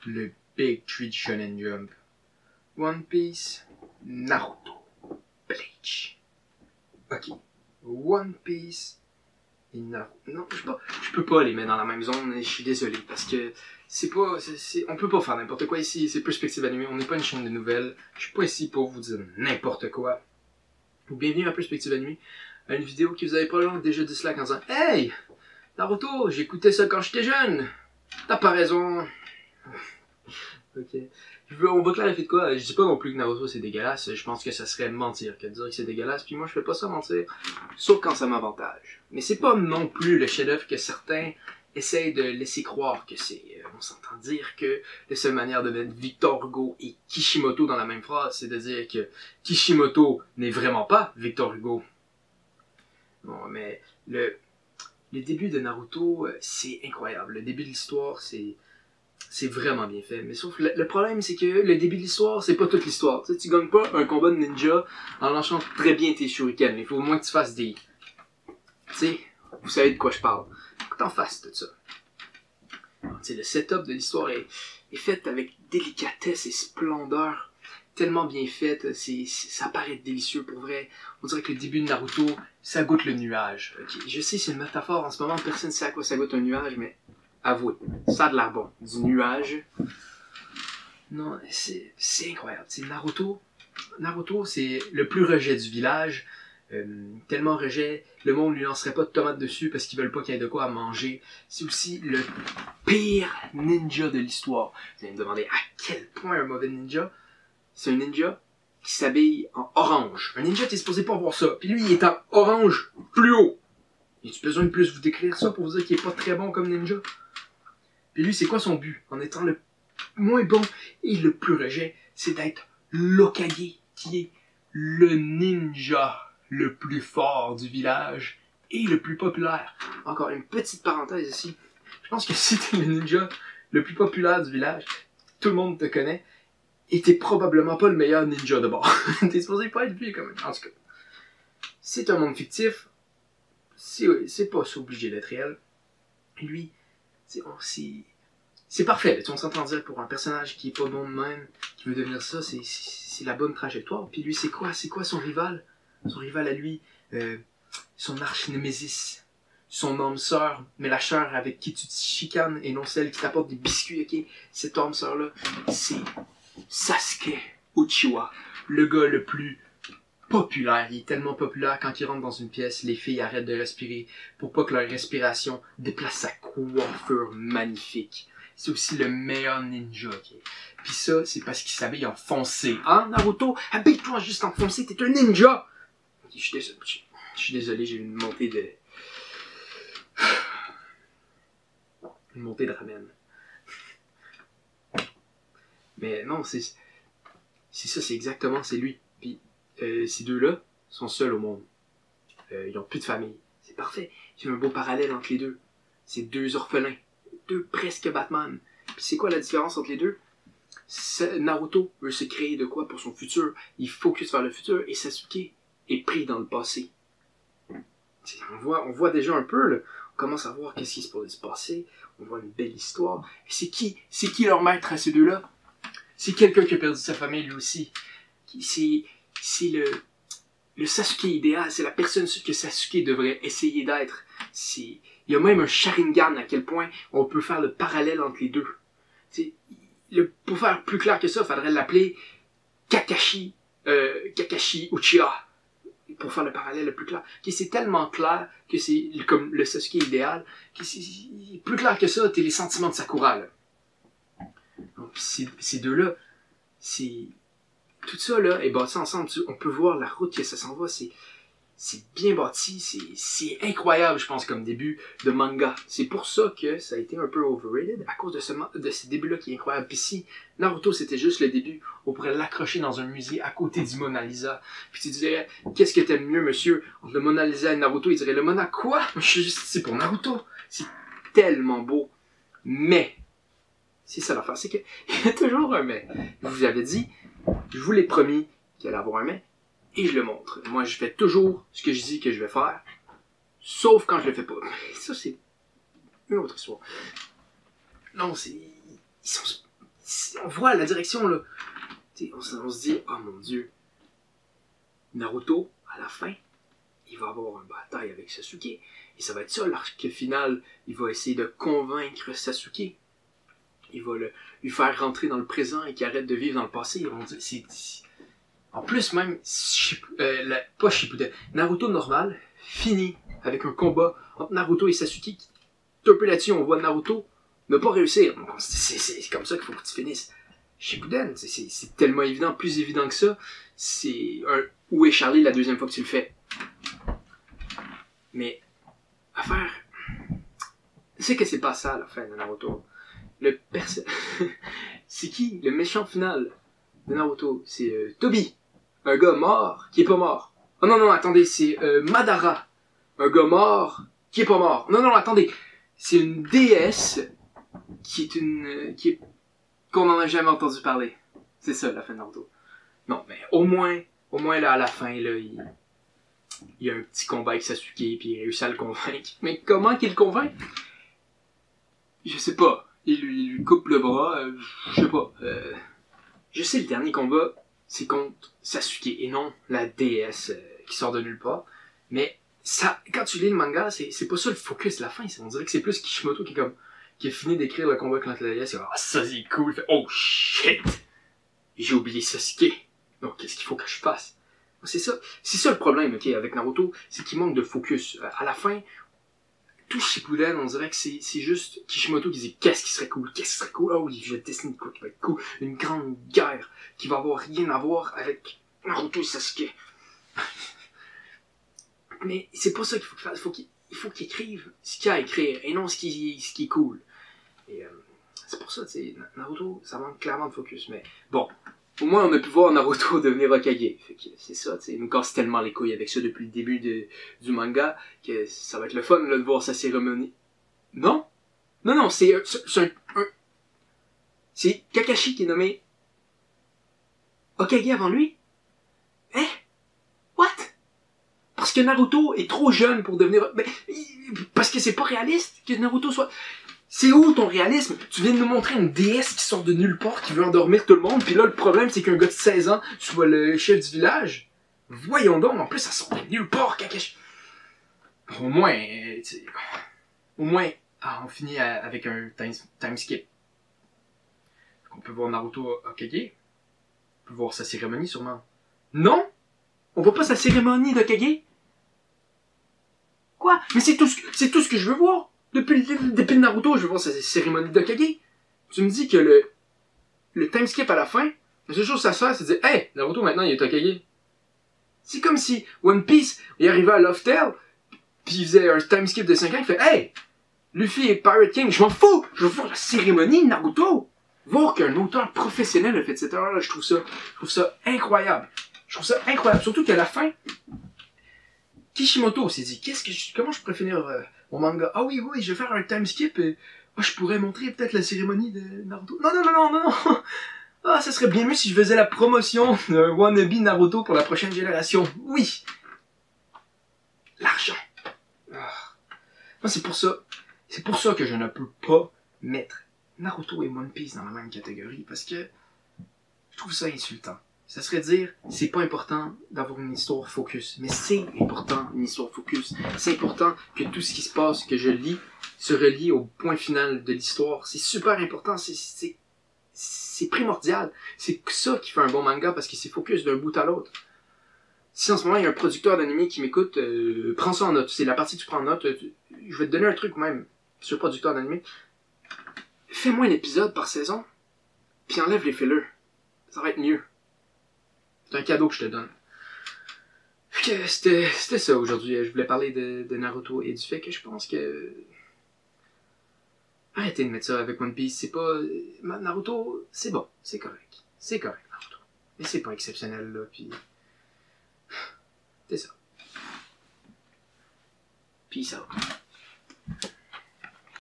le Big Tree Shonen Jump. One Piece, Naruto, Bleach. Ok. One Piece et Naruto. Non, je peux pas les mettre dans la même zone, je suis désolé, parce que on peut pas faire n'importe quoi ici, c'est Perspective Animée, on n'est pas une chaîne de nouvelles, je suis pas ici pour vous dire n'importe quoi. Bienvenue à Perspective Animée, à une vidéo qui vous avait probablement déjà dislike en disant « Hey! Naruto, j'écoutais ça quand j'étais jeune! T'as pas raison! » Ok. On va clarifier de quoi. Je dis pas non plus que Naruto c'est dégueulasse. Je pense que ça serait mentir que de dire que c'est dégueulasse. Puis moi je fais pas ça mentir. Sauf quand ça m'avantage. Mais c'est pas non plus le chef-d'œuvre que certains essayent de laisser croire que c'est. On s'entend dire que la seule manière de mettre Victor Hugo et Kishimoto dans la même phrase, c'est de dire que Kishimoto n'est vraiment pas Victor Hugo. Bon, mais le début de Naruto, c'est incroyable. Le début de l'histoire, c'est vraiment bien fait. Mais sauf le problème, c'est que le début de l'histoire, c'est pas toute l'histoire. Tu sais, tu gagnes pas un combat de ninja en lançant très bien tes shurikens. Il faut au moins que tu fasses des... Tu sais, vous savez de quoi je parle. Faut que t'en fasses tout ça. Tu sais, le setup de l'histoire est fait avec délicatesse et splendeur. Tellement bien fait, ça paraît délicieux pour vrai. On dirait que le début de Naruto, ça goûte le nuage. Okay. Je sais, c'est une métaphore en ce moment, personne ne sait à quoi ça goûte un nuage, mais... Avouez, ça a de l'air bon. Du nuage. Non, c'est incroyable. C'est Naruto, c'est le plus rejet du village. Tellement rejet, le monde lui lancerait pas de tomates dessus parce qu'ils veulent pas qu'il y ait de quoi à manger. C'est aussi le pire ninja de l'histoire. Vous allez me demander à quel point un mauvais ninja. C'est un ninja qui s'habille en orange. Un ninja, t'es supposé pas voir ça. Puis lui, il est en orange fluo. As-tu besoin de plus vous décrire ça pour vous dire qu'il est pas très bon comme ninja? Puis lui, c'est quoi son but? En étant le moins bon et le plus rejet, c'est d'être l'Hokage, qui est le ninja le plus fort du village et le plus populaire. Encore une petite parenthèse ici. Je pense que si t'es le ninja le plus populaire du village, tout le monde te connaît, et t'es probablement pas le meilleur ninja de bord. T'es supposé pas être vu quand même. En tout cas, c'est un monde fictif, c'est pas obligé d'être réel. Et lui, c'est parfait, on s'entend dire pour un personnage qui est pas bon de même, qui veut devenir ça, c'est la bonne trajectoire. Puis lui, c'est quoi son rival? Son rival à lui, son arch-némésis, son âme sœur, mais la sœur avec qui tu te chicanes et non celle qui t'apporte des biscuits, ok? Cette âme sœur-là, c'est Sasuke Uchiwa, le gars le plus populaire. Il est tellement populaire, quand il rentre dans une pièce, les filles arrêtent de respirer pour pas que leur respiration déplace sa coiffure magnifique. C'est aussi le meilleur ninja. Okay? Puis ça, c'est parce qu'il s'habille en foncé. Hein, Naruto? Habille-toi juste en foncé, t'es un ninja! Okay, je suis désolé, j'ai une montée de... Une montée de ramen. Mais non, c'est ça, c'est exactement, c'est lui. Puis ces deux-là sont seuls au monde. Ils ont plus de famille. C'est parfait. J'ai un beau parallèle entre les deux. C'est deux orphelins. Deux presque Batman. Puis c'est quoi la différence entre les deux? Naruto veut se créer de quoi pour son futur. Il focus vers le futur et Sasuke est pris dans le passé. On voit déjà un peu, là. On commence à voir qu'est-ce qui se pourrait se passer. On voit une belle histoire. Et c'est qui leur maître à ces deux-là? C'est quelqu'un qui a perdu sa famille lui aussi. C'est le Sasuke idéal. C'est la personne que Sasuke devrait essayer d'être. Il y a même un Sharingan à quel point on peut faire le parallèle entre les deux. Pour faire plus clair que ça, il faudrait l'appeler Kakashi Uchiha. Pour faire le parallèle le plus clair. C'est tellement clair que c'est comme le Sasuke idéal. Plus clair que ça, t'es les sentiments de Sakura. Là. Donc, ces deux-là, tout ça là est bâti ensemble. On peut voir la route que ça s'en va. C'est bien bâti. C'est incroyable, je pense, comme début de manga. C'est pour ça que ça a été un peu overrated à cause de ce début-là qui est incroyable. Puis si Naruto c'était juste le début, on pourrait l'accrocher dans un musée à côté du Mona Lisa. Puis tu dirais, qu'est-ce que t'aimes mieux, monsieur, entre le Mona Lisa et Naruto? Il dirait, le Mona quoi? Je suis juste ici pour Naruto. C'est tellement beau. Mais c'est ça l'affaire, c'est qu'il y a toujours un mais. Je vous avais dit, je vous l'ai promis qu'il allait avoir un mais, et je le montre. Moi, je fais toujours ce que je dis que je vais faire, sauf quand je le fais pas. Ça, c'est une autre histoire. Non, on voit la direction, là. On se dit, oh mon Dieu, Naruto, à la fin, il va avoir une bataille avec Sasuke. Et ça va être ça, l'arc final. Il va essayer de convaincre Sasuke. Il va lui faire rentrer dans le présent et qu'il arrête de vivre dans le passé. En plus, même, pas Shippuden, Naruto normal finit avec un combat entre Naruto et Sasuke. Un peu là-dessus, on voit Naruto ne pas réussir. Donc, c'est comme ça qu'il faut que tu finisses. Shippuden, c'est tellement évident, plus évident que ça. C'est où est Charlie la deuxième fois que tu le fais? Mais, à faire... C'est que c'est pas ça, la fin de Naruto. C'est qui le méchant final de Naruto? C'est Tobi, un gars mort qui est pas mort. Oh non, non, attendez, c'est Madara, un gars mort qui est pas mort. Non, non, attendez, c'est une déesse qu'on n'en a jamais entendu parler. C'est ça, la fin de Naruto. Non, mais au moins là, à la fin, là, il y a un petit combat avec Sasuke, puis il réussit à le convaincre. Mais comment qu'il le convainc? Je sais pas. Il lui coupe le bras, je sais pas. Je sais, le dernier combat, c'est contre Sasuke, et non la déesse qui sort de nulle part. Mais ça, quand tu lis le manga, c'est pas ça le focus de la fin. On dirait que c'est plus Kishimoto qui a fini d'écrire le combat contre la déesse. Ah, ça c'est cool. Il fait, oh shit! J'ai oublié Sasuke. Donc qu'est-ce qu'il faut que je fasse? C'est ça le problème, ok, avec Naruto, c'est qu'il manque de focus. À la fin, tout Shippuden, on dirait que c'est juste Kishimoto qui dit qu'est-ce qui serait cool, oh oui, je dessine quoi qui va être cool, une grande guerre qui va avoir rien à voir avec Naruto et Sasuke. Mais c'est pas ça qu'il faut faire, il faut qu'il écrive ce qu'il y a à écrire, et non ce qui est cool. Et c'est pour ça, tu sais, Naruto, ça manque clairement de focus, mais bon. Au moins, on a pu voir Naruto devenir Hokage. Fait que c'est ça, tu sais. Il nous casse tellement les couilles avec ça depuis le début du manga que ça va être le fun, là, de voir sa cérémonie. Non? Non, non, c'est Kakashi qui est nommé Hokage avant lui? Hein? What? Parce que Naruto est trop jeune pour devenir... Mais, parce que c'est pas réaliste que Naruto soit... C'est où ton réalisme? Tu viens de nous montrer une déesse qui sort de nulle part, qui veut endormir tout le monde, puis là, le problème, c'est qu'un gars de 16 ans soit le chef du village. Voyons donc, en plus, ça sort de nulle part, Kakashi. Au moins, on finit avec un time skip. On peut voir Naruto Hokage. On peut voir sa cérémonie, sûrement. Non? On voit pas sa cérémonie d'Hokage? Quoi? Mais c'est tout ce que je veux voir! Depuis le Naruto, je veux voir sa cérémonie d'Hokage. Tu me dis que le time skip à la fin, la seule chose que ça fait, c'est de dire, hey, Naruto maintenant il est Hokage. C'est comme si One Piece, il arrivait à Loftel, puis il faisait un time skip de 5 ans, il fait, hey, Luffy est Pirate King, je m'en fous, je veux voir la cérémonie de Naruto. Voir qu'un auteur professionnel a fait cette erreur-là, je trouve ça incroyable. Je trouve ça incroyable, surtout qu'à la fin, Kishimoto s'est dit, comment je pourrais finir mon manga? Ah oui, je vais faire un time skip et je pourrais montrer peut-être la cérémonie de Naruto. Non. Ah, ça serait bien mieux si je faisais la promotion d'un wannabe Naruto pour la prochaine génération. Oui. L'argent. Ah. Moi, c'est pour ça que je ne peux pas mettre Naruto et One Piece dans la même catégorie parce que je trouve ça insultant. Ça serait dire, c'est pas important d'avoir une histoire focus. Mais c'est important, une histoire focus. C'est important que tout ce qui se passe, que je lis, se relie au point final de l'histoire. C'est super important, c'est primordial. C'est ça qui fait un bon manga parce que c'est focus d'un bout à l'autre. Si en ce moment il y a un producteur d'anime qui m'écoute, prends ça en note. C'est la partie que tu prends en note. Je vais te donner un truc même sur le producteur d'anime. Fais-moi un épisode par saison, puis enlève les fillers. Ça va être mieux. C'est un cadeau que je te donne. C'était ça aujourd'hui. Je voulais parler de Naruto et du fait que je pense que... Arrêtez de mettre ça avec One Piece. C'est pas... Naruto, c'est bon. C'est correct. C'est correct, Naruto. Mais c'est pas exceptionnel, là, puis... C'est ça. Peace out.